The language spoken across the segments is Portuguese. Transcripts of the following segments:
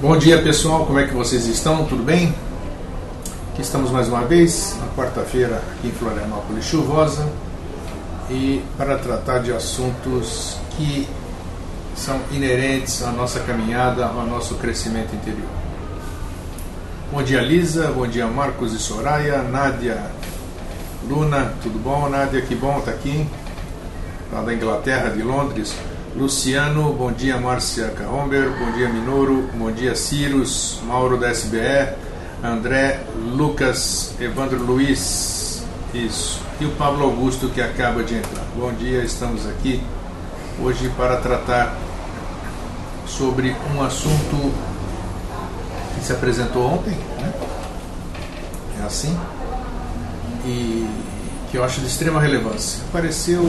Bom dia, pessoal, como é que vocês estão? Tudo bem? Aqui estamos mais uma vez, na quarta-feira aqui em Florianópolis, chuvosa, e para tratar de assuntos que são inerentes à nossa caminhada, ao nosso crescimento interior. Bom dia, Lisa, bom dia, Marcos e Soraya, Nádia, Luna, tudo bom? Nádia, que bom estar aqui, lá da Inglaterra, de Londres. Luciano, bom dia, Márcia Carromber, bom dia, Minoru, bom dia, Cirus, Mauro da SBE, André, Lucas, Evandro Luiz, isso, e o Pablo Augusto que acaba de entrar. Bom dia, estamos aqui hoje para tratar sobre um assunto que se apresentou ontem, né? É assim, e que eu acho de extrema relevância. Apareceu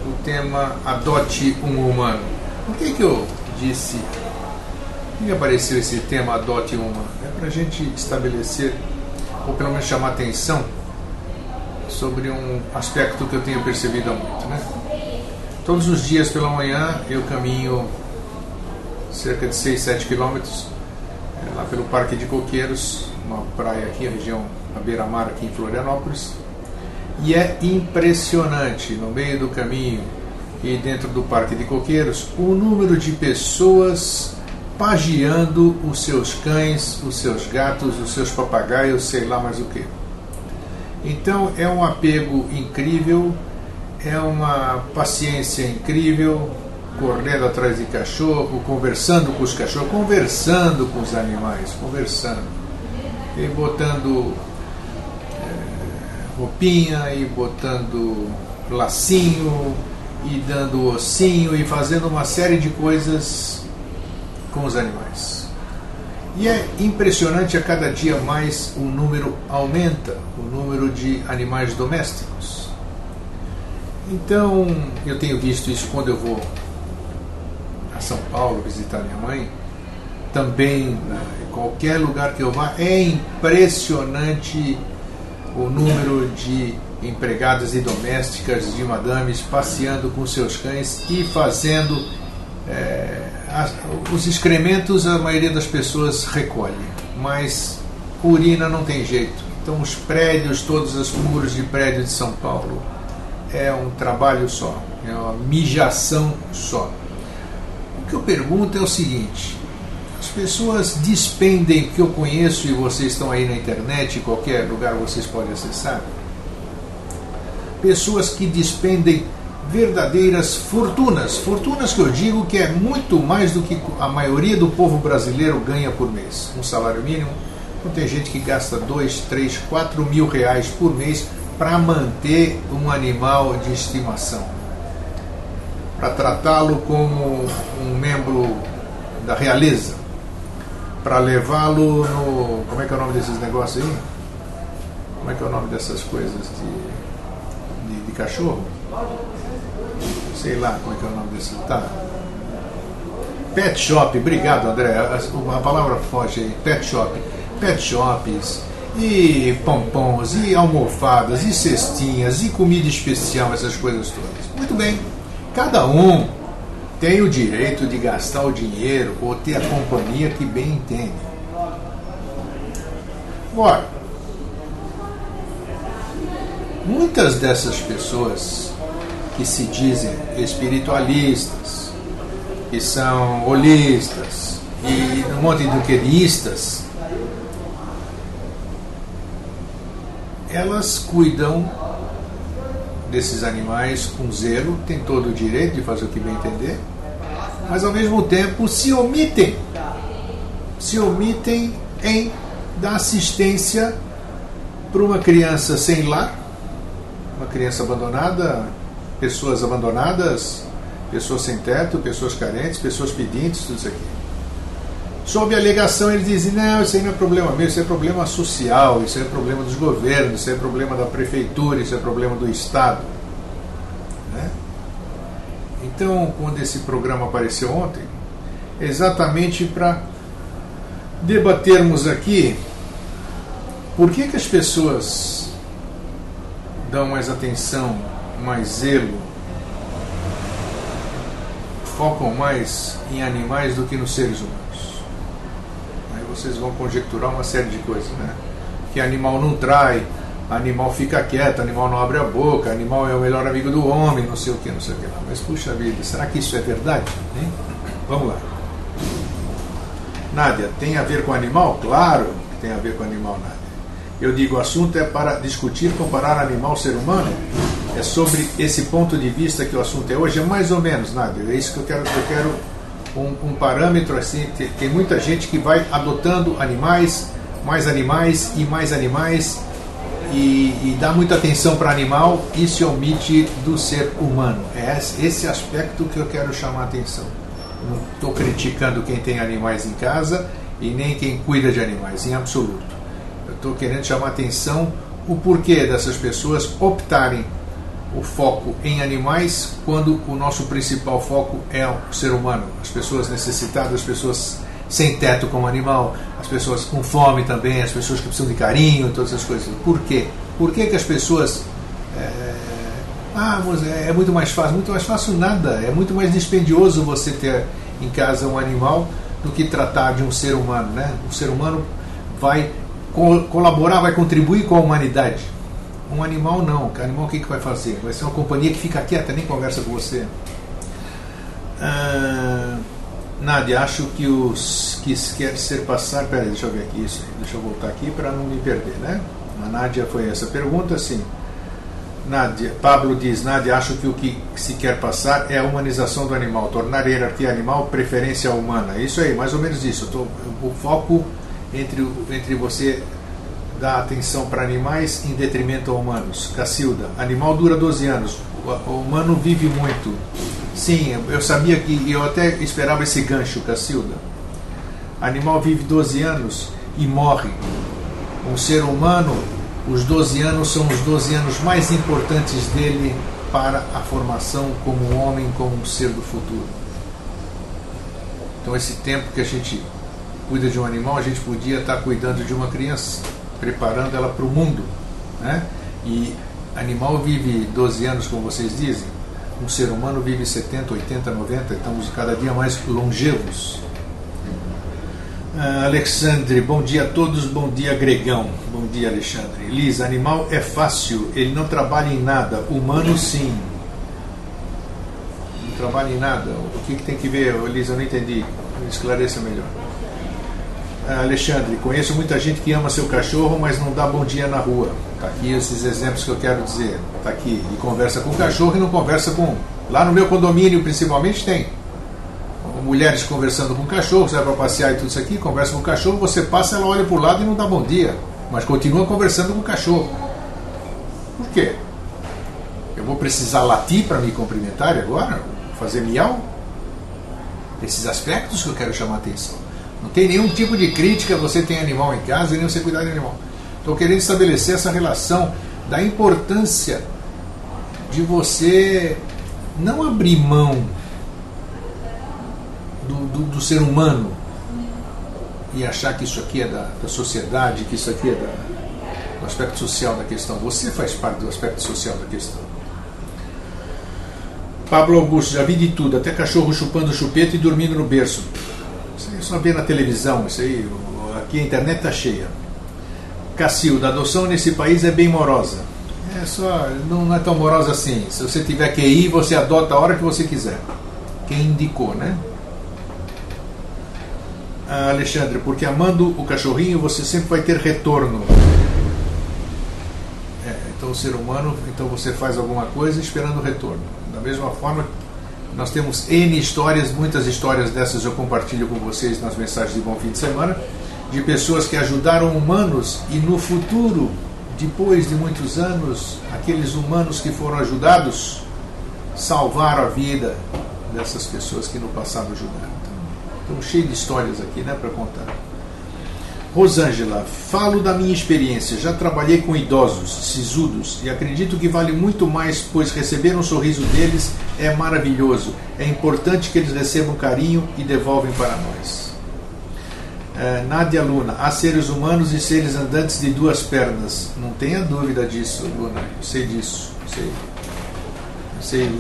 o tema Adote um Humano. Por que eu disse? Por que apareceu esse tema Adote um Humano? É para a gente estabelecer, ou pelo menos chamar atenção, sobre um aspecto que eu tenho percebido há muito, né? Todos os dias pela manhã eu caminho cerca de 6, 7 quilômetros lá pelo Parque de Coqueiros, uma praia aqui, a região à beira-mar aqui em Florianópolis. E é impressionante, no meio do caminho e dentro do Parque de Coqueiros, o número de pessoas pajeando os seus cães, os seus gatos, os seus papagaios, sei lá mais o que. Então é um apego incrível, é uma paciência incrível, correndo atrás de cachorro, conversando com os cachorros, conversando com os animais, conversando, e botando roupinha, e botando lacinho, e dando ossinho, e fazendo uma série de coisas com os animais. E é impressionante, a cada dia mais o número aumenta, o número de animais domésticos. Então, eu tenho visto isso quando eu vou a São Paulo visitar minha mãe, também em qualquer lugar que eu vá, é impressionante o número de empregadas e domésticas, de madames, passeando com seus cães e fazendo os excrementos. A maioria das pessoas recolhe, mas urina não tem jeito. Então os prédios, todos os muros de prédio de São Paulo, é um trabalho só, é uma mijação só. O que eu pergunto é o seguinte: as pessoas despendem, que eu conheço, e vocês estão aí na internet, em qualquer lugar vocês podem acessar, pessoas que despendem verdadeiras fortunas, fortunas que eu digo que é muito mais do que a maioria do povo brasileiro ganha por mês. Um salário mínimo, então tem gente que gasta 2, 3, 4 mil reais por mês para manter um animal de estimação, para tratá-lo como um membro da realeza, para levá-lo no... Como é que é o nome desses negócios aí? Como é que é o nome dessas coisas de cachorro? Sei lá como é que é o nome desse... Tá. Pet shop, obrigado, André. A palavra foge aí. Pet shop. Pet shops, e pompons, e almofadas, e cestinhas, e comida especial, essas coisas todas. Muito bem. Cada um tem o direito de gastar o dinheiro ou ter a companhia que bem entende. Agora, muitas dessas pessoas que se dizem espiritualistas, que são holistas e um monte de queristas, elas cuidam desses animais com zelo, tem todo o direito de fazer o que bem entender, mas ao mesmo tempo se omitem em dar assistência para uma criança sem lar, uma criança abandonada, pessoas abandonadas, pessoas sem teto, pessoas carentes, pessoas pedintes, tudo isso aqui. Sob a alegação, eles dizem: não, isso aí não é problema meu, isso é problema social, isso é problema dos governos, isso é problema da prefeitura, isso é problema do Estado. Né? Então, quando esse programa apareceu ontem, exatamente para debatermos aqui por que as pessoas dão mais atenção, mais zelo, focam mais em animais do que nos seres humanos. vocês vão conjecturar uma série de coisas, né? Que animal não trai, animal fica quieto, animal não abre a boca, animal é o melhor amigo do homem, não sei o que lá. Mas puxa vida, será que isso é verdade? Hein? Vamos lá. Nádia, tem a ver com animal? Claro que tem a ver com animal, Nádia. Eu digo, o assunto é para discutir, comparar animal ao ser humano? É sobre esse ponto de vista que o assunto é hoje? É mais ou menos, Nádia. É isso que eu quero um parâmetro assim. Tem muita gente que vai adotando animais e mais animais e dá muita atenção para animal e se omite do ser humano. É esse aspecto que eu quero chamar a atenção. Não estou criticando quem tem animais em casa e nem quem cuida de animais, em absoluto. Eu estou querendo chamar a atenção o porquê dessas pessoas optarem o foco em animais quando o nosso principal foco é o ser humano. As pessoas necessitadas, as pessoas sem teto como animal, as pessoas com fome também, as pessoas que precisam de carinho, todas essas coisas. Por quê? Por que as pessoas... mas é muito mais fácil nada, é muito mais dispendioso você ter em casa um animal do que tratar de um ser humano, né? O ser humano vai colaborar, vai contribuir com a humanidade. Um animal não, o animal o que vai fazer? Vai ser uma companhia que fica quieta, nem conversa com você. Nádia, acho que os que quer ser passar... Peraí, deixa eu ver aqui isso. Deixa eu voltar aqui para não me perder, né? A Nádia foi essa pergunta, sim. Nádia, Pablo diz, Nádia, acho que o que se quer passar é a humanização do animal, tornar a hierarquia animal preferência humana. Isso aí, mais ou menos isso. O foco entre você dar atenção para animais em detrimento a humanos. Cacilda, animal dura 12 anos, o humano vive muito. Sim, eu sabia que, eu até esperava esse gancho, Cacilda. Animal vive 12 anos e morre. Um ser humano, os 12 anos são os 12 anos mais importantes dele para a formação como um homem, como um ser do futuro. Então esse tempo que a gente cuida de um animal, a gente podia estar cuidando de uma criança, preparando ela para o mundo, né? E animal vive 12 anos, como vocês dizem, um ser humano vive 70, 80, 90, estamos cada dia mais longevos. Alexandre, bom dia a todos, bom dia Gregão, bom dia Alexandre. Liz, animal é fácil, ele não trabalha em nada, humano sim. Não trabalha em nada, o que tem que ver, Liz, eu não entendi, me esclareça melhor. Alexandre, conheço muita gente que ama seu cachorro, mas não dá bom dia na rua. Está aqui esses exemplos que eu quero dizer. Está aqui, e conversa com o cachorro e não conversa com... Lá no meu condomínio, principalmente, tem mulheres conversando com o cachorro, você vai para passear e tudo isso aqui, conversa com o cachorro, você passa, ela olha para o lado e não dá bom dia, mas continua conversando com o cachorro. Por quê? Eu vou precisar latir para me cumprimentar agora? Fazer miau? Esses aspectos que eu quero chamar a atenção. Não tem nenhum tipo de crítica, você tem animal em casa e nem você cuidar de animal. Estou querendo estabelecer essa relação da importância de você não abrir mão do ser humano e achar que isso aqui é da sociedade, que isso aqui é do aspecto social da questão. Você faz parte do aspecto social da questão. Pablo Augusto, já vi de tudo, até cachorro chupando chupeta e dormindo no berço. Isso aí só vê na televisão, isso aí, aqui a internet está cheia. Cacilda, a adoção nesse país é bem morosa. Não é tão morosa assim. Se você tiver QI, você adota a hora que você quiser. Quem indicou, né? Alexandre, porque amando o cachorrinho você sempre vai ter retorno. Então o ser humano, então você faz alguma coisa esperando retorno. Da mesma forma, nós temos N histórias, muitas histórias dessas eu compartilho com vocês nas mensagens de bom fim de semana, de pessoas que ajudaram humanos e no futuro, depois de muitos anos, aqueles humanos que foram ajudados salvaram a vida dessas pessoas que no passado ajudaram. Estamos cheios de histórias aqui, né, para contar. Rosângela, falo da minha experiência. Já trabalhei com idosos, sisudos, e acredito que vale muito mais, pois receber um sorriso deles é maravilhoso. É importante que eles recebam carinho e devolvem para nós. Nádia Luna, há seres humanos e seres andantes de duas pernas. Não tenha dúvida disso, Luna. Eu sei disso. Eu sei.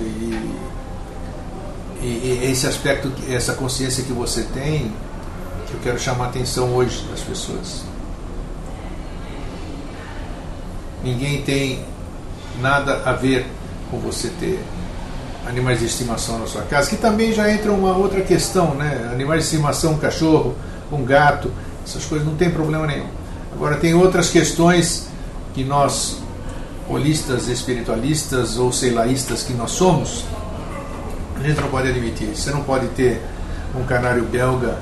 E esse aspecto, essa consciência que você tem, eu quero chamar a atenção hoje das pessoas. Ninguém tem nada a ver com você ter animais de estimação na sua casa, que também já entra uma outra questão, né? Animais de estimação, um cachorro, um gato, essas coisas não tem problema nenhum. Agora tem outras questões que nós, holistas, espiritualistas ou seilaístas que nós somos, a gente não pode admitir. Você não pode ter um canário belga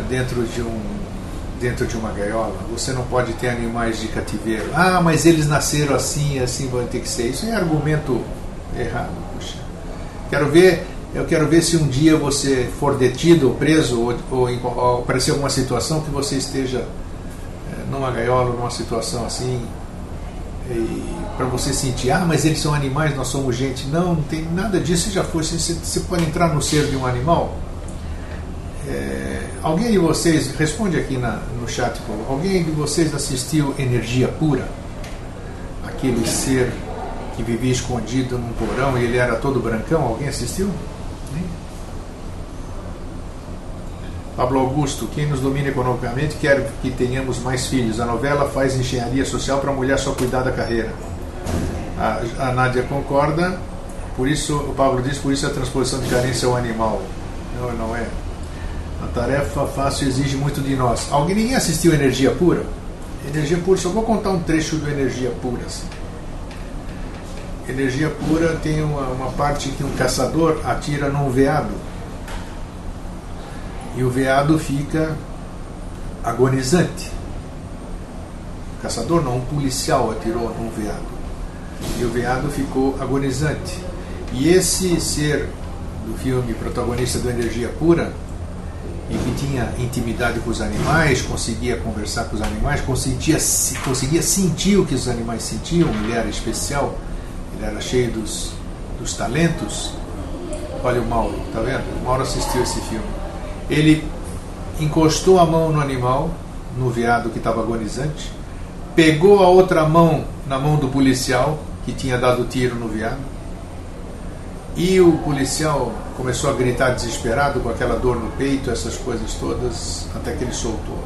dentro de uma gaiola. Você não pode ter animais de cativeiro. Ah, mas eles nasceram assim, assim vão ter que ser. Isso é argumento errado. Puxa. Eu quero ver se um dia você for detido ou preso ou aparecer alguma situação que você esteja numa gaiola, numa situação assim, para você sentir, mas eles são animais, nós somos gente. Não tem nada disso. Se já for, você pode entrar no ser de um animal. Alguém de vocês, responde aqui no chat, alguém de vocês assistiu Energia Pura? Aquele ser que vivia escondido num porão e ele era todo brancão. Alguém assistiu? Pablo Augusto, quem nos domina economicamente quer que tenhamos mais filhos. A novela faz engenharia social para a mulher só cuidar da carreira. A Nádia concorda, por isso o Pablo diz, por isso a transposição de carência é o animal. Não é. A tarefa fácil exige muito de nós. Ninguém assistiu Energia Pura? Energia Pura, só vou contar um trecho do Energia Pura. Assim. Energia Pura tem uma parte que um caçador atira num veado. E o veado fica agonizante. O caçador não, um policial atirou num veado. E o veado ficou agonizante. E esse ser do filme, protagonista do Energia Pura, e que tinha intimidade com os animais, conseguia conversar com os animais, conseguia sentir o que os animais sentiam. Ele era especial, ele era cheio dos talentos. Olha o Mauro, tá vendo? O Mauro assistiu esse filme. Ele encostou a mão no animal, no veado que estava agonizante, pegou a outra mão na mão do policial que tinha dado tiro no veado, e o policial começou a gritar desesperado com aquela dor no peito, essas coisas todas, até que ele soltou.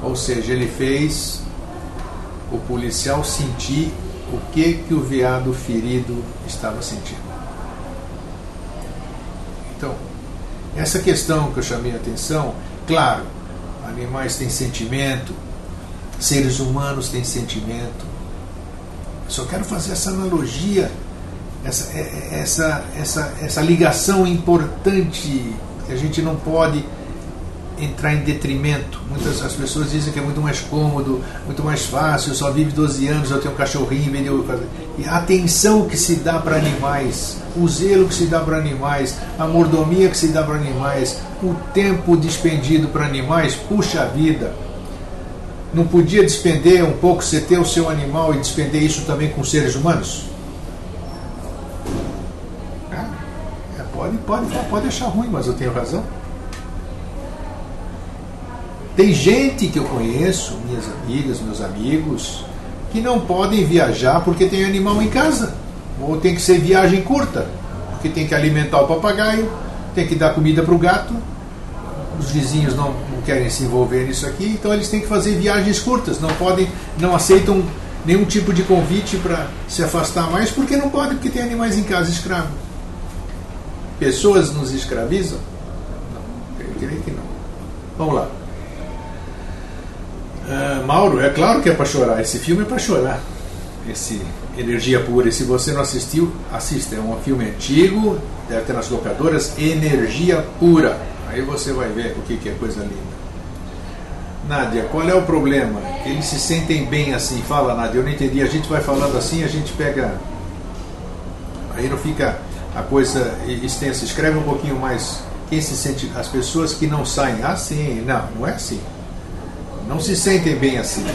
Ou seja, ele fez o policial sentir o que o veado ferido estava sentindo. Então, essa questão que eu chamei a atenção, claro, animais têm sentimento, seres humanos têm sentimento. Só quero fazer essa analogia, essa ligação importante, que a gente não pode entrar em detrimento. As pessoas dizem que é muito mais cômodo, muito mais fácil, eu só vivo 12 anos, eu tenho um cachorrinho, e a atenção que se dá para animais, o zelo que se dá para animais, a mordomia que se dá para animais, o tempo despendido para animais, puxa vida, não podia despender um pouco, você ter o seu animal e despender isso também com seres humanos? Pode achar ruim, mas eu tenho razão. Tem gente que eu conheço, minhas amigas, meus amigos, que não podem viajar porque tem animal em casa. Ou tem que ser viagem curta, porque tem que alimentar o papagaio, tem que dar comida para o gato. Os vizinhos não querem se envolver nisso aqui, então eles têm que fazer viagens curtas. Não aceitam nenhum tipo de convite para se afastar mais, porque não podem, porque tem animais em casa escravos. Pessoas nos escravizam? Não, eu creio que não. Vamos lá. Mauro, é claro que é para chorar. Esse filme é para chorar. Esse Energia Pura. E se você não assistiu, assista. É um filme antigo, deve ter nas locadoras. Energia Pura. Aí você vai ver o que é coisa linda. Nádia, qual é o problema? Eles se sentem bem assim. Fala, Nádia, eu não entendi. A gente vai falando assim, a gente pega. Aí não fica a coisa extensa. Escreve um pouquinho mais. Quem se sente. As pessoas que não saem. Ah, sim. Não é assim. Não se sentem bem assim.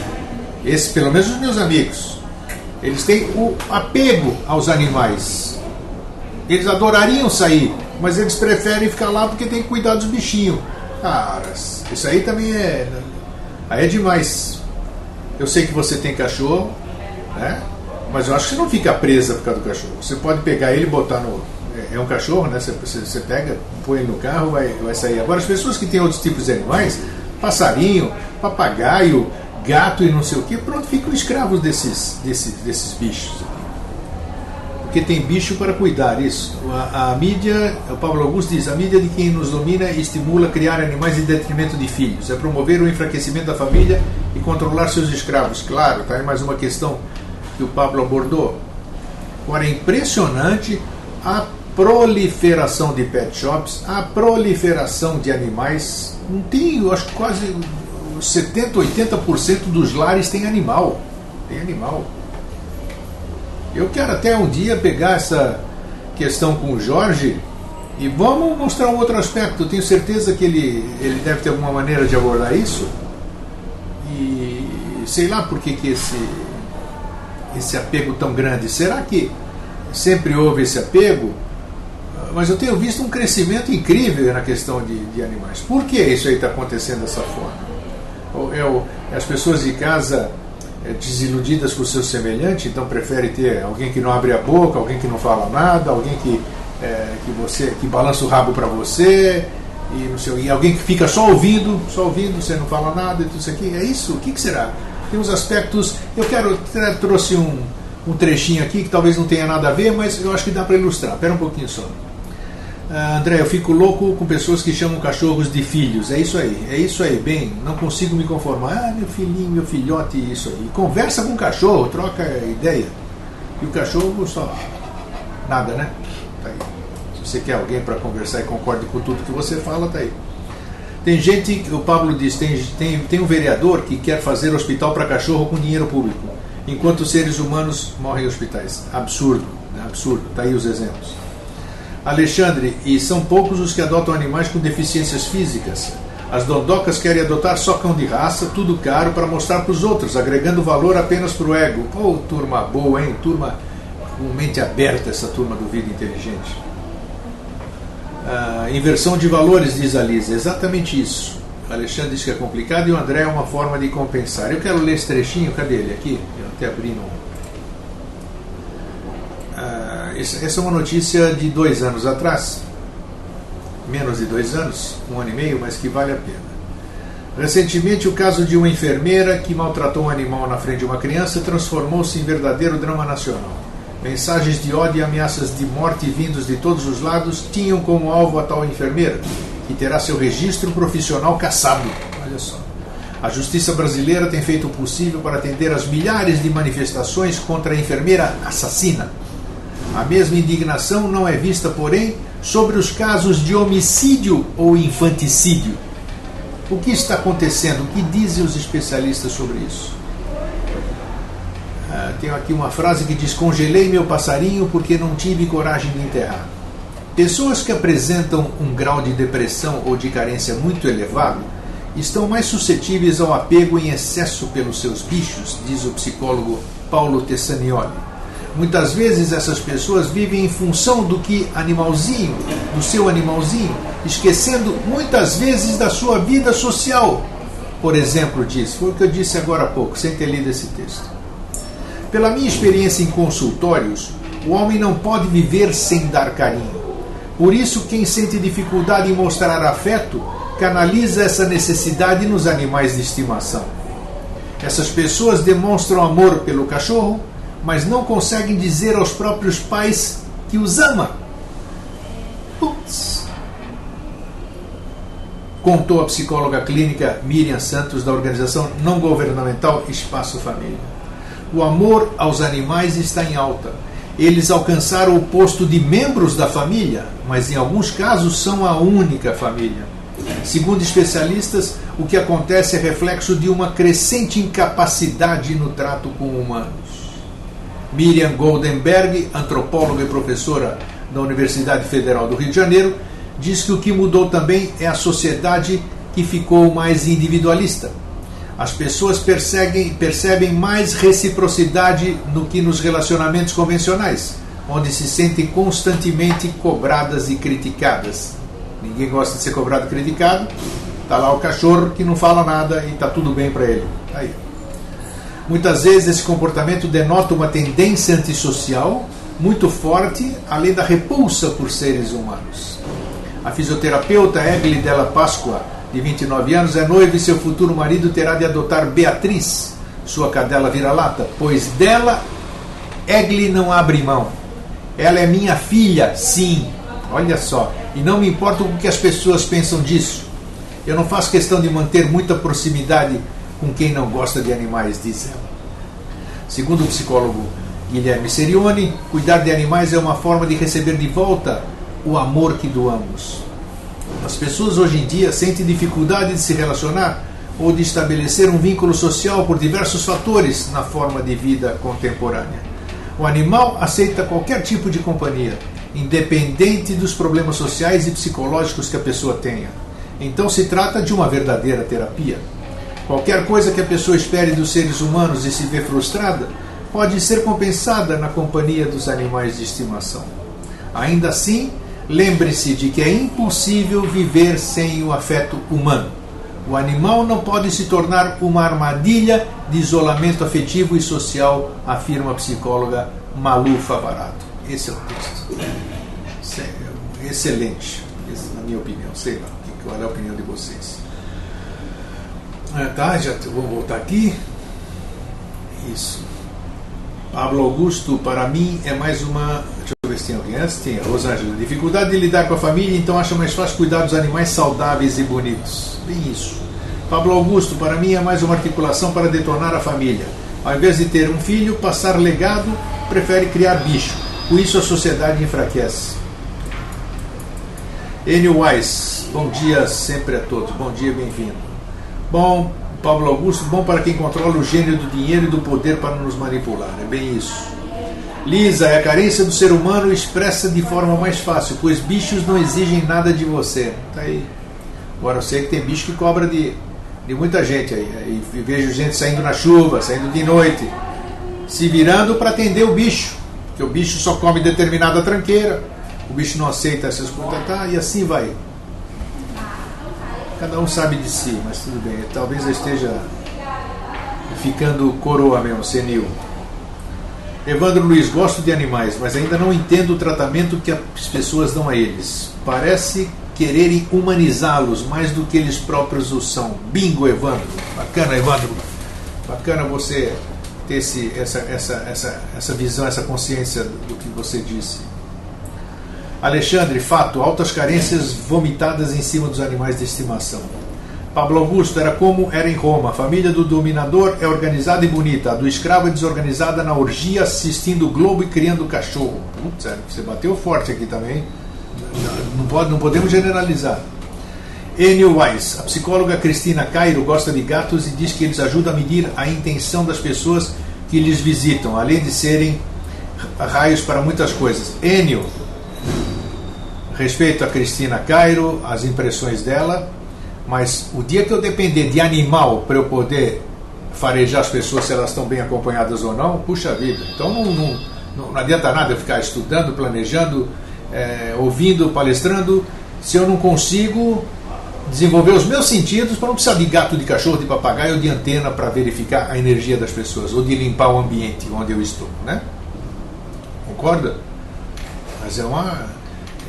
Pelo menos os meus amigos, eles têm o apego aos animais. Eles adorariam sair, mas eles preferem ficar lá porque tem que cuidar dos bichinhos. Caras, isso aí também aí é demais. Eu sei que você tem cachorro, né? Mas eu acho que você não fica presa por causa do cachorro. Você pode pegar ele e botar no... É um cachorro, né? Você pega, põe ele no carro, vai sair. Agora, as pessoas que têm outros tipos de animais, passarinho, papagaio, gato e não sei o que, pronto, ficam escravos desses bichos. Porque tem bicho para cuidar, isso. A mídia, o Paulo Augusto diz, a mídia de quem nos domina estimula a criar animais em detrimento de filhos, é promover o enfraquecimento da família e controlar seus escravos. Claro, tá aí mais uma questão que o Pablo abordou. Agora, é impressionante a proliferação de pet shops, a proliferação de animais. Não tem, eu acho que quase 70%, 80% dos lares tem animal. Tem animal. Eu quero até um dia pegar essa questão com o Jorge e vamos mostrar um outro aspecto. Eu tenho certeza que ele deve ter alguma maneira de abordar isso. E sei lá por que esse apego tão grande. Será que sempre houve esse apego? Mas eu tenho visto um crescimento incrível na questão de animais. Por que isso aí está acontecendo dessa forma? As pessoas de casa desiludidas com o seu semelhante, então prefere ter alguém que não abre a boca, alguém que não fala nada, alguém que balança o rabo para você, e alguém que fica só ouvindo, você não fala nada, e tudo isso aqui. É isso? O que será? Tem uns aspectos. Eu trouxe um trechinho aqui que talvez não tenha nada a ver, mas eu acho que dá para ilustrar. Espera um pouquinho só. André, eu fico louco com pessoas que chamam cachorros de filhos. É isso aí, bem, não consigo me conformar. Meu filhinho, meu filhote, isso aí. Conversa com o cachorro, troca ideia. E o cachorro só nada, né? Tá aí. Se você quer alguém para conversar e concorde com tudo que você fala, tá aí. Tem gente, o Pablo diz, tem um vereador que quer fazer hospital para cachorro com dinheiro público, enquanto os seres humanos morrem em hospitais. Absurdo, né? Absurdo. Tá aí os exemplos. Alexandre, e são poucos os que adotam animais com deficiências físicas. As dondocas querem adotar só cão de raça, tudo caro, para mostrar para os outros, agregando valor apenas para o ego. Oh, turma boa, hein? Turma com mente aberta, essa turma do Vida Inteligente. Inversão de valores, diz a Lisa. Exatamente isso. O Alexandre diz que é complicado e o André é uma forma de compensar. Eu quero ler esse trechinho, cadê ele? Aqui? Eu até abri no... Essa é uma notícia de 2 anos atrás, menos de 2 anos, 1 ano e meio, mas que vale a pena. Recentemente, o caso de uma enfermeira que maltratou um animal na frente de uma criança transformou-se em verdadeiro drama nacional. Mensagens de ódio e ameaças de morte vindos de todos os lados tinham como alvo a tal enfermeira, que terá seu registro profissional cassado. Olha só. A justiça brasileira tem feito o possível para atender às milhares de manifestações contra a enfermeira assassina. A mesma indignação não é vista, porém, sobre os casos de homicídio ou infanticídio. O que está acontecendo? O que dizem os especialistas sobre isso? Tenho aqui uma frase que diz: congelei meu passarinho porque não tive coragem de enterrar. Pessoas que apresentam um grau de depressão ou de carência muito elevado estão mais suscetíveis ao apego em excesso pelos seus bichos, diz o psicólogo Paulo Tessanioli. Muitas vezes essas pessoas vivem em função do seu animalzinho, esquecendo muitas vezes da sua vida social. Por exemplo, foi o que eu disse agora há pouco, sem ter lido esse texto. Pela minha experiência em consultórios, o homem não pode viver sem dar carinho. Por isso, quem sente dificuldade em mostrar afeto, canaliza essa necessidade nos animais de estimação. Essas pessoas demonstram amor pelo cachorro, mas não conseguem dizer aos próprios pais que os ama. Putz! Contou a psicóloga clínica Miriam Santos, da organização não governamental Espaço Família. O amor aos animais está em alta. Eles alcançaram o posto de membros da família, mas em alguns casos são a única família. Segundo especialistas, o que acontece é reflexo de uma crescente incapacidade no trato com humanos. Miriam Goldenberg, antropóloga e professora da Universidade Federal do Rio de Janeiro, diz que o que mudou também é a sociedade que ficou mais individualista. As pessoas percebem mais reciprocidade do que nos relacionamentos convencionais, onde se sentem constantemente cobradas e criticadas. Ninguém gosta de ser cobrado e criticado. Está lá o cachorro que não fala nada e está tudo bem para ele. Tá aí. Muitas vezes esse comportamento denota uma tendência antissocial muito forte, além da repulsa por seres humanos. A fisioterapeuta Egli Della Pasqua de 29 anos, é noivo e seu futuro marido terá de adotar Beatriz, sua cadela vira-lata, pois dela Egli não abre mão. Ela é minha filha, sim, olha só, e não me importa o que as pessoas pensam disso. Eu não faço questão de manter muita proximidade com quem não gosta de animais, diz ela. Segundo o psicólogo Guilherme Serioni, cuidar de animais é uma forma de receber de volta o amor que doamos. As pessoas hoje em dia sentem dificuldade de se relacionar ou de estabelecer um vínculo social por diversos fatores na forma de vida contemporânea. O animal aceita qualquer tipo de companhia, independente dos problemas sociais e psicológicos que a pessoa tenha. Então se trata de uma verdadeira terapia. Qualquer coisa que a pessoa espere dos seres humanos e se vê frustrada, pode ser compensada na companhia dos animais de estimação. Ainda assim, lembre-se de que é impossível viver sem o afeto humano. O animal não pode se tornar uma armadilha de isolamento afetivo e social, afirma a psicóloga Malu Favarato. Esse é o texto. Excelente, na minha opinião. Sei lá, qual é a opinião de vocês. Tá, já vou voltar aqui. Isso. Pablo Augusto, para mim é mais uma... Deixa eu ver se tem alguém antes. Tem a Rosângela. Dificuldade de lidar com a família, então acha mais fácil cuidar dos animais saudáveis e bonitos. Bem isso. Pablo Augusto, para mim é mais uma articulação para detonar a família. Ao invés de ter um filho, passar legado, prefere criar bicho. Com isso a sociedade enfraquece. Enio Weiss, bom dia sempre a todos. Bom dia, bem-vindo. Bom, Pablo Augusto, bom para quem controla o gênio do dinheiro e do poder para nos manipular. É bem isso. Lisa, é a carência do ser humano expressa de forma mais fácil, pois bichos não exigem nada de você. Tá aí. Agora eu sei que tem bicho que cobra de muita gente aí. E vejo gente saindo na chuva, saindo de noite, se virando para atender o bicho, porque o bicho só come determinada tranqueira, o bicho não aceita essas coisas, tá? E assim vai. Cada um sabe de si, mas tudo bem. Talvez eu esteja ficando coroa mesmo, senil. Evandro Luiz, gosto de animais, mas ainda não entendo o tratamento que as pessoas dão a eles. Parece quererem humanizá-los mais do que eles próprios o são. Bingo, Evandro. Bacana, Evandro. Bacana você ter essa visão, essa consciência do que você disse. Alexandre, fato, altas carências vomitadas em cima dos animais de estimação. Pablo Augusto, era como era em Roma. A família do dominador é organizada e bonita. A do escravo é desorganizada na orgia, assistindo o Globo e criando cachorro. Putz, você bateu forte aqui também. Não podemos generalizar. Enio Weiss, a psicóloga Cristina Cairo gosta de gatos e diz que eles ajudam a medir a intenção das pessoas que lhes visitam, além de serem raios para muitas coisas. Enio, respeito a Cristina Cairo, as impressões dela, mas o dia que eu depender de animal para eu poder farejar as pessoas se elas estão bem acompanhadas ou não, puxa vida. Então não adianta nada eu ficar estudando, planejando, ouvindo, palestrando, se eu não consigo desenvolver os meus sentidos para não precisar de gato, de cachorro, de papagaio ou de antena para verificar a energia das pessoas ou de limpar o ambiente onde eu estou, né? Concorda? Mas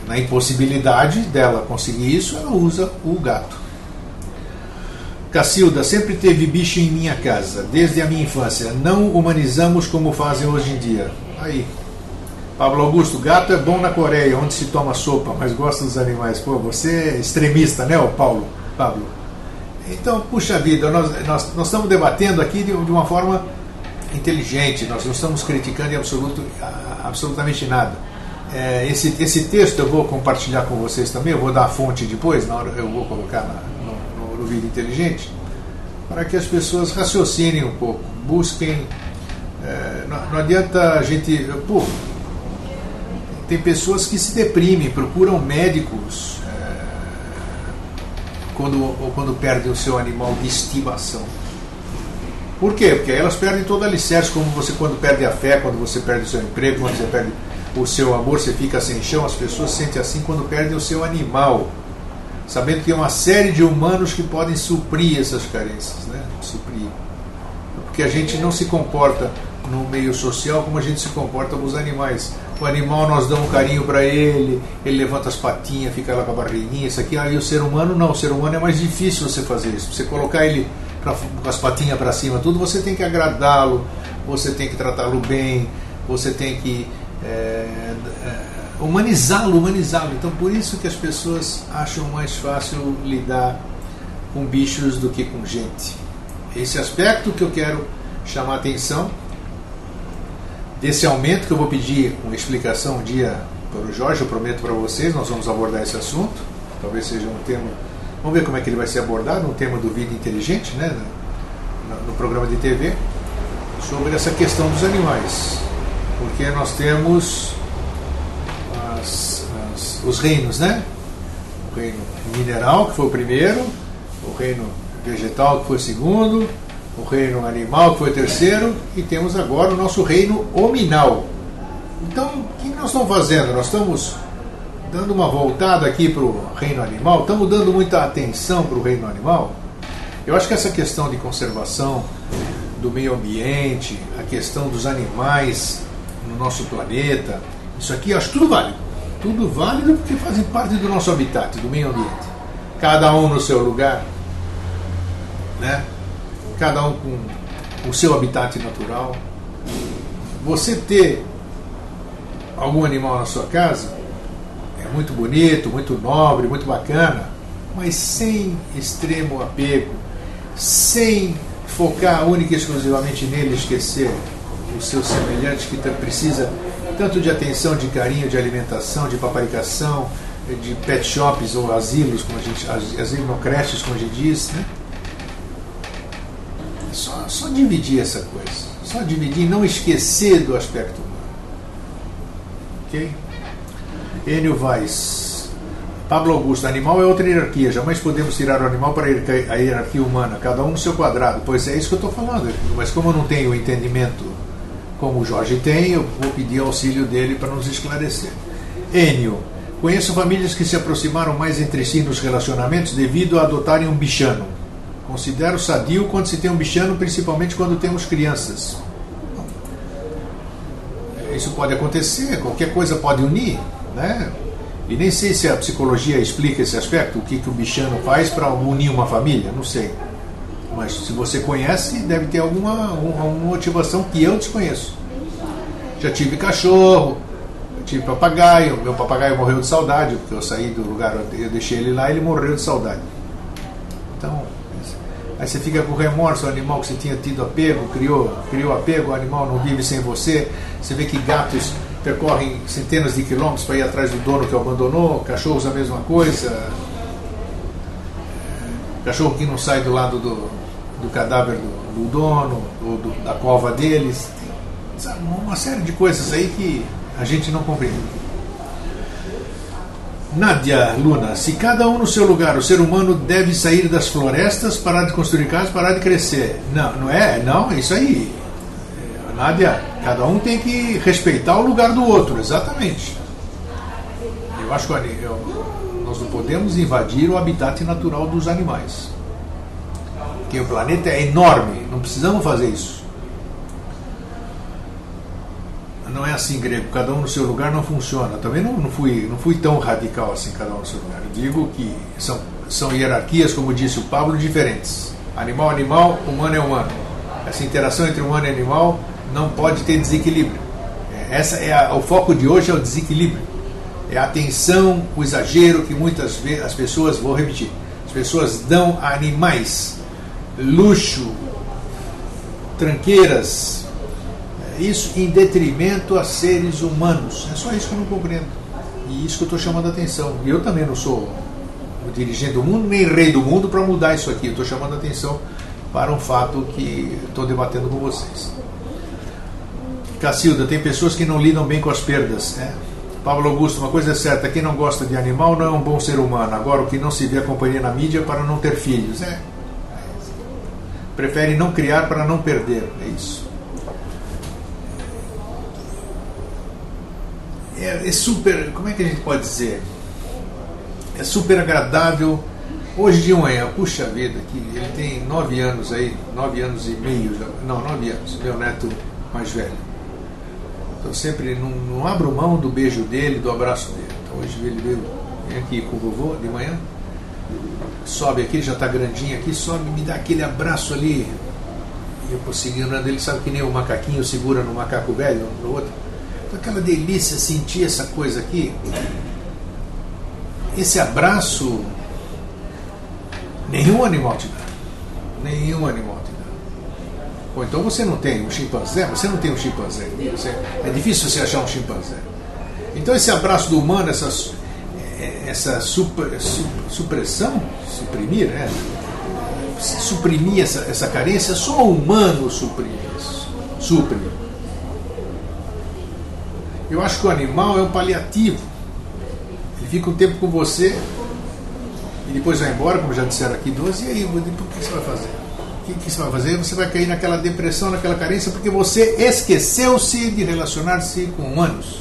na impossibilidade dela conseguir isso, ela usa o gato. Cacilda, sempre teve bicho em minha casa, desde a minha infância. Não humanizamos como fazem hoje em dia. Aí. Pablo Augusto, gato é bom na Coreia, onde se toma sopa, mas gosta dos animais. Pô, você é extremista, né, Pablo? Então, puxa vida, nós estamos debatendo aqui de uma forma inteligente, nós não estamos criticando em absolutamente nada. Esse texto eu vou compartilhar com vocês também, eu vou dar a fonte depois, na hora eu vou colocar no Vida Inteligente, para que as pessoas raciocinem um pouco, busquem. Não adianta a gente. Tem pessoas que se deprimem, procuram médicos quando perdem o seu animal de estimação. Por quê? Porque elas perdem todo alicerce, como você quando perde a fé, quando você perde o seu emprego, quando você perde o seu amor, você fica sem chão. As pessoas sentem assim quando perdem o seu animal, sabendo que é uma série de humanos que podem suprir essas carências, né? Suprir. Porque a gente não se comporta no meio social como a gente se comporta com os animais. O animal, nós damos um carinho para ele levanta as patinhas, fica lá com a barriguinha, isso aqui. Aí o ser humano não, o ser humano é mais difícil você fazer isso. Você colocar ele com as patinhas para cima, tudo, você tem que agradá-lo, você tem que tratá-lo bem, você tem que humanizá-lo. Então por isso que as pessoas acham mais fácil lidar com bichos do que com gente. Esse aspecto que eu quero chamar a atenção, desse aumento que eu vou pedir uma explicação um dia para o Jorge, eu prometo para vocês, nós vamos abordar esse assunto, talvez seja um tema, vamos ver como é que ele vai ser abordado, um tema do Vida Inteligente, né, no programa de TV, sobre essa questão dos animais, porque nós temos os reinos, né? O reino mineral, que foi o primeiro, o reino vegetal, que foi o segundo, o reino animal, que foi o terceiro, e temos agora o nosso reino hominal. Então, o que nós estamos fazendo? Nós estamos dando uma voltada aqui para o reino animal, estamos dando muita atenção para o reino animal. Eu acho que essa questão de conservação do meio ambiente, a questão dos animais no nosso planeta, isso aqui eu acho tudo válido. Tudo válido porque fazem parte do nosso habitat, do meio ambiente. Cada um no seu lugar, né? Cada um com o seu habitat natural. Você ter algum animal na sua casa é muito bonito, muito nobre, muito bacana, mas sem extremo apego, sem focar única e exclusivamente nele, esquecer o seu semelhante que precisa tanto de atenção, de carinho, de alimentação, de paparicação, de pet shops ou asilos, como a gente, asilocreches, como a gente diz, né? Só dividir essa coisa, só dividir e não esquecer do aspecto humano. Ok? Enio Vaz, Pablo Augusto, animal é outra hierarquia, jamais podemos tirar o animal para a hierarquia humana, cada um no seu quadrado. Pois é isso que eu estou falando, mas como eu não tenho o entendimento como o Jorge tem, eu vou pedir auxílio dele para nos esclarecer. Enio, conheço famílias que se aproximaram mais entre si nos relacionamentos devido a adotarem um bichano. Considero sadio quando se tem um bichano, principalmente quando temos crianças. Isso pode acontecer, qualquer coisa pode unir, né? E nem sei se a psicologia explica esse aspecto, o que o bichano faz para unir uma família, não sei. Mas se você conhece, deve ter alguma motivação que eu desconheço. Já tive cachorro, tive papagaio, meu papagaio morreu de saudade, porque eu saí do lugar, eu deixei ele lá e ele morreu de saudade. Então, aí você fica com remorso, o animal que você tinha tido apego, criou apego, o animal não vive sem você. Você vê que gatos percorrem centenas de quilômetros para ir atrás do dono que o abandonou, cachorros a mesma coisa, cachorro que não sai do lado do cadáver do dono, ou da cova deles, sabe, uma série de coisas aí que a gente não compreende. Nádia Luna, se cada um no seu lugar, o ser humano deve sair das florestas, parar de construir casas, parar de crescer. Não é isso aí. Nádia, cada um tem que respeitar o lugar do outro, exatamente. Eu acho que nós não podemos invadir o habitat natural dos animais. Porque o planeta é enorme, não precisamos fazer isso. Não é assim, grego, cada um no seu lugar não funciona. Também não fui tão radical assim, cada um no seu lugar. Eu digo que são hierarquias, como disse o Pablo, diferentes. Animal, animal, humano é humano. Essa interação entre humano e animal não pode ter desequilíbrio. O foco de hoje é o desequilíbrio. É a atenção, o exagero que muitas vezes as pessoas, vou repetir, as pessoas dão a animais, luxo, tranqueiras, isso em detrimento a seres humanos. É só isso que eu não compreendo. E isso que eu estou chamando a atenção. E eu também não sou o dirigente do mundo, nem rei do mundo para mudar isso aqui. Eu estou chamando a atenção para um fato que estou debatendo com vocês. Cacilda, tem pessoas que não lidam bem com as perdas, né? Pablo Augusto, uma coisa é certa, quem não gosta de animal não é um bom ser humano. Agora, o que não se vê a companhia na mídia para não ter filhos, prefere não criar para não perder, é isso. É super, como é que a gente pode dizer? É super agradável. Hoje de manhã, puxa vida, que ele tem 9 anos aí, 9 anos e meio, não, 9 anos, meu neto mais velho. Então sempre não abro mão do beijo dele, do abraço dele. Então hoje ele vem aqui com o vovô de manhã, sobe aqui, já está grandinho aqui, sobe, me dá aquele abraço ali. E eu conseguindo, ele sabe que nem o macaquinho segura no macaco velho, no outro. Então aquela delícia, sentir essa coisa aqui. Esse abraço, nenhum animal te dá. Nenhum animal te dá. Ou então você não tem um chimpanzé, você não tem um chimpanzé. É difícil você achar um chimpanzé. Então esse abraço do humano, essa supressão, suprimir, né? Suprimir essa carência, só o humano suprime isso. Supre. Eu acho que o animal é um paliativo. Ele fica um tempo com você e depois vai embora, como já disseram aqui, 12, e aí, o que você vai fazer? O que você vai fazer? Você vai cair naquela depressão, naquela carência, porque você esqueceu-se de relacionar-se com humanos.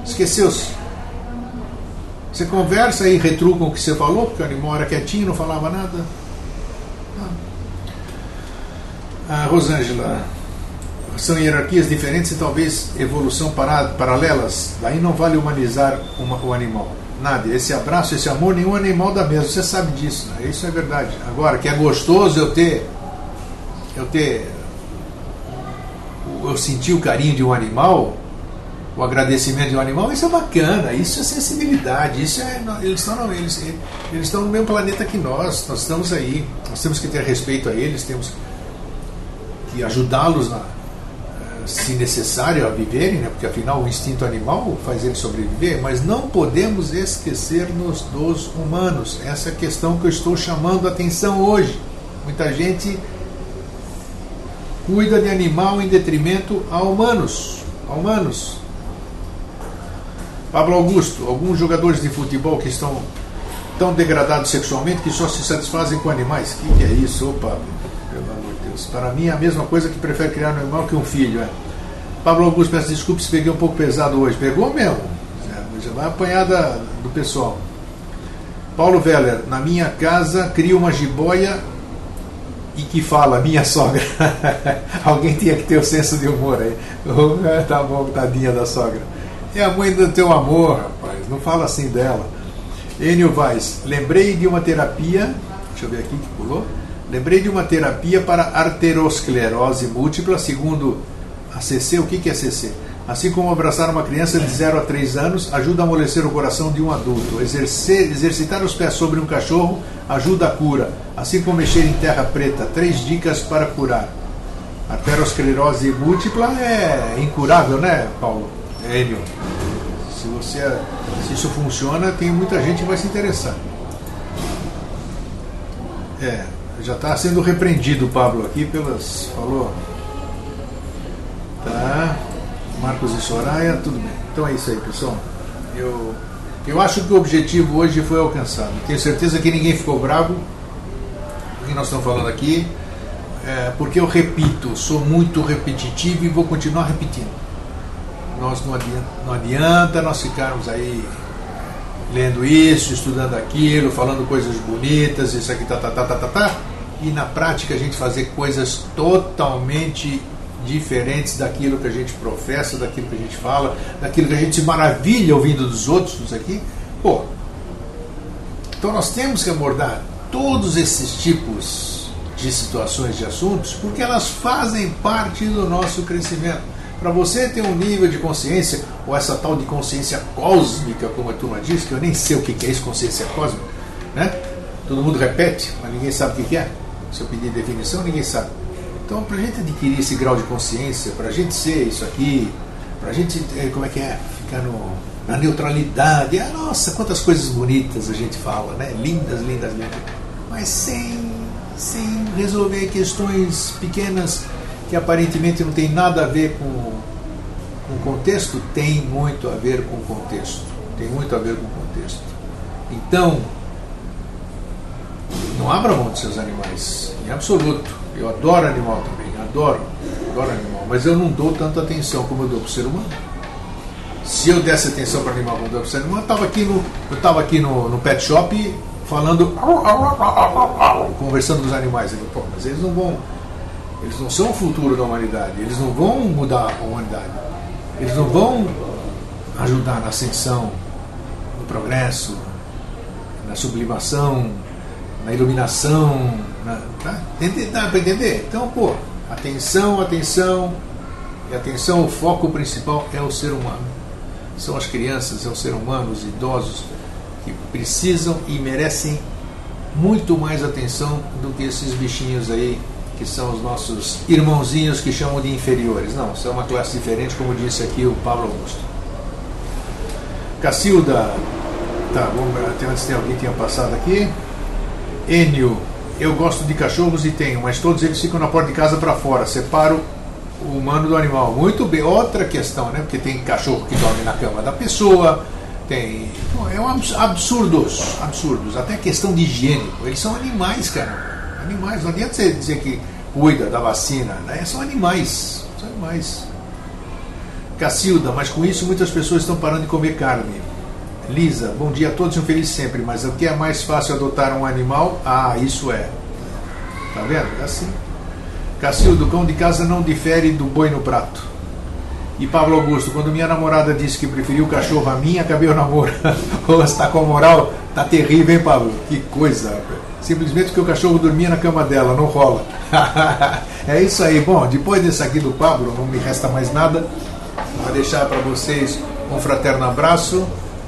Esqueceu-se. Você conversa e retruca o que você falou, porque o animal era quietinho, não falava nada. A Rosângela, são hierarquias diferentes e talvez evolução paralelas. Daí não vale humanizar o animal. Nada. Esse abraço, esse amor, nenhum animal dá mesmo. Você sabe disso, né? Isso é verdade. Agora, que é gostoso eu sentir o carinho de um animal, o agradecimento de um animal, isso é bacana, isso é sensibilidade, isso é, eles estão no mesmo planeta que nós estamos aí, nós temos que ter respeito a eles, temos que ajudá-los, se necessário, a viverem, né? Porque afinal o instinto animal faz eles sobreviver, mas não podemos esquecer-nos dos humanos. Essa é a questão que eu estou chamando a atenção hoje. Muita gente cuida de animal em detrimento a humanos. Pablo Augusto, alguns jogadores de futebol que estão tão degradados sexualmente que só se satisfazem com animais. O que é isso, ô Pablo? Pelo amor de Deus. Para mim é a mesma coisa que prefere criar um animal que um filho. Pablo Augusto, peço desculpas se peguei um pouco pesado hoje. Pegou mesmo. Já vai apanhar do pessoal. Paulo Veller, na minha casa cria uma jiboia e que fala, minha sogra. Alguém tinha que ter o senso de humor aí. Tá bom, tadinha da sogra. É a mãe do teu amor, rapaz. Não fala assim dela. Enio Vaz, lembrei de uma terapia. Deixa eu ver aqui que pulou. Lembrei de uma terapia para arteriosclerose múltipla, segundo a CC. O que é CC? Assim como abraçar uma criança de 0 a 3 anos ajuda a amolecer o coração de um adulto. Exercitar os pés sobre um cachorro ajuda a cura. Assim como mexer em terra preta. 3 dicas para curar. Arteriosclerose múltipla é incurável, né, Paulo? Enio. Se isso funciona, tem muita gente que vai se interessar. Já está sendo repreendido o Pablo aqui pelas... Falou. Tá. Marcos e Soraya, tudo bem. Então é isso aí, pessoal. Eu acho que o objetivo hoje foi alcançado. Tenho certeza que ninguém ficou bravo do que nós estamos falando aqui, porque eu repito, sou muito repetitivo e vou continuar repetindo. Não adianta nós ficarmos aí lendo isso, estudando aquilo, falando coisas bonitas, isso aqui, e na prática a gente fazer coisas totalmente diferentes daquilo que a gente professa, daquilo que a gente fala, daquilo que a gente se maravilha ouvindo dos outros aqui. Então nós temos que abordar todos esses tipos de situações, de assuntos, porque elas fazem parte do nosso crescimento. Para você ter um nível de consciência, ou essa tal de consciência cósmica, como a turma diz, que eu nem sei o que é isso, consciência cósmica, né? Todo mundo repete, mas ninguém sabe o que é. Se eu pedir definição, ninguém sabe. Então, para a gente adquirir esse grau de consciência, para a gente ser isso aqui, para a gente, ficar na neutralidade, nossa, quantas coisas bonitas a gente fala, né? Lindas, lindas, lindas, mas sem resolver questões pequenas que aparentemente não tem nada a ver com o contexto. Tem muito a ver com o contexto. Então, não abra mão dos seus animais, em absoluto. Eu adoro animal também, adoro animal, mas eu não dou tanta atenção como eu dou para o ser humano. Se eu desse atenção para o animal como eu dou para o ser humano, eu estava aqui no pet shop falando, conversando com os animais. Mas eles não são o futuro da humanidade, eles não vão mudar a humanidade. Eles não vão ajudar na ascensão, no progresso, na sublimação, na iluminação, tá? Dá para entender? Então, atenção, e atenção, o foco principal é o ser humano. São as crianças, é o ser humano, os idosos, que precisam e merecem muito mais atenção do que esses bichinhos aí, que são os nossos irmãozinhos que chamam de inferiores. Não, são uma classe diferente, como disse aqui o Pablo Augusto. Cacilda, tá, até antes tem alguém que tinha passado aqui. Enio, eu gosto de cachorros e tenho, mas todos eles ficam na porta de casa para fora, separo o humano do animal. Muito bem, outra questão, né? Porque tem cachorro que dorme na cama da pessoa, tem... É um absurdos, até questão de higiene. Eles são animais, cara. Animais, não adianta você dizer que cuida da vacina, né? São animais. Cacilda, mas com isso muitas pessoas estão parando de comer carne. Lisa, bom dia a todos e um feliz sempre, mas o que é mais fácil adotar um animal? Ah, isso é. Tá vendo? É assim. Cacildo, o cão de casa não difere do boi no prato. E Pablo Augusto, quando minha namorada disse que preferiu o cachorro a mim, acabei o namoro. Você está com a moral? Tá terrível, hein, Pablo? Que coisa. Simplesmente porque o cachorro dormia na cama dela, não rola. É isso aí. Bom, depois desse aqui do Pablo, não me resta mais nada. Vou deixar para vocês um fraterno abraço,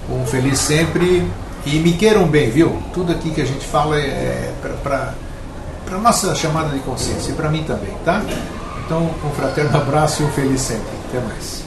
um feliz sempre e me queiram bem, viu? Tudo aqui que a gente fala é para nossa chamada de consciência e para mim também, tá? Então, um fraterno abraço e um feliz sempre. Até mais.